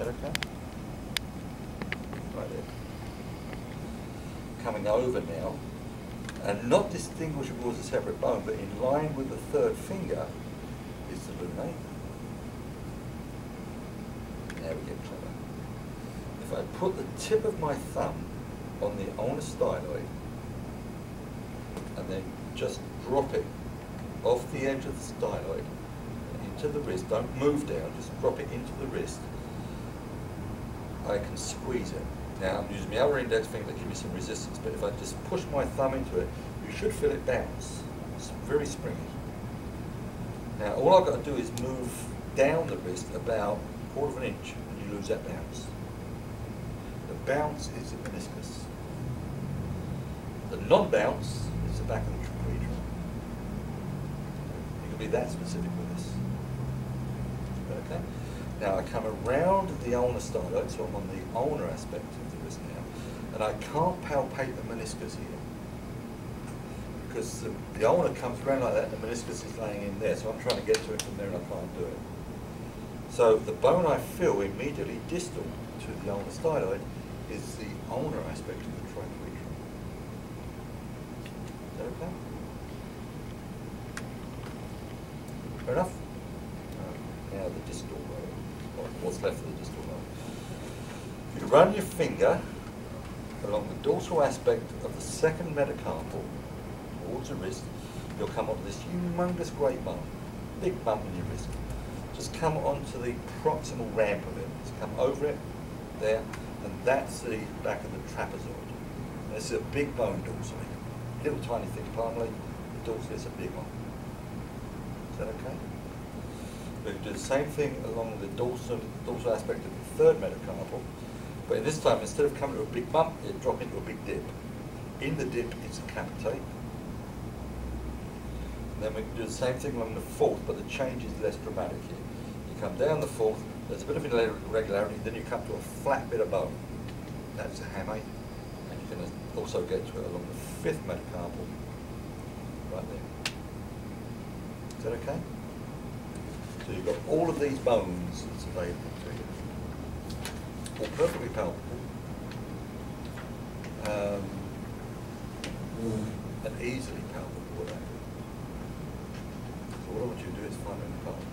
that okay? Right there. Coming over now, and not distinguishable as a separate bone, but in line with the third finger is the lunate. Now we get clever. If I put the tip of my thumb on the ulnar styloid and then just drop it off the edge of the styloid into the wrist, don't move down, just drop it into the wrist, I can squeeze it. Now I'm using my other index finger to give me some resistance, but if I just push my thumb into it, you should feel it bounce. It's very springy. Now all I've got to do is move down the wrist about 1/4 of an inch and you lose that bounce. The bounce is the meniscus. The non-bounce is the back of the trapezium. You can be that specific with this. Okay? Now I come around the ulnar styloid, so I'm on the ulnar aspect of the wrist now, and I can't palpate the meniscus here. Because the ulnar comes around like that and the meniscus is laying in there, so I'm trying to get to it from there and I can't do it. So the bone I feel immediately distal to the ulnar styloid is the ulnar aspect of the triquetrum. Is that okay? Fair enough? Now the distal bone, or what's left of the distal bone. If you run your finger along the dorsal aspect of the second metacarpal towards the wrist, you'll come onto this humongous great bump, big bump in your wrist. Just come onto the proximal ramp of it. Just come over it, there, and that's the back of the trapezoid. And this is a big bone dorsally. Little tiny thick palmate, the dorsal is a big one. Is that okay? We can do the same thing along the dorsal aspect of the third metacarpal, but this time instead of coming to a big bump, you drop into a big dip. In the dip, it's a capitate. Then we can do the same thing along the fourth, but the change is less dramatic here. You come down the fourth, there's a bit of irregularity, then you come to a flat bit of bone. That's a hamate, and you can also get to it along the fifth metacarpal, right there. Is that okay? So you've got all of these bones that's available to you. All perfectly palpable. And easily palpable without it. So what I want you to do is find it in the palm.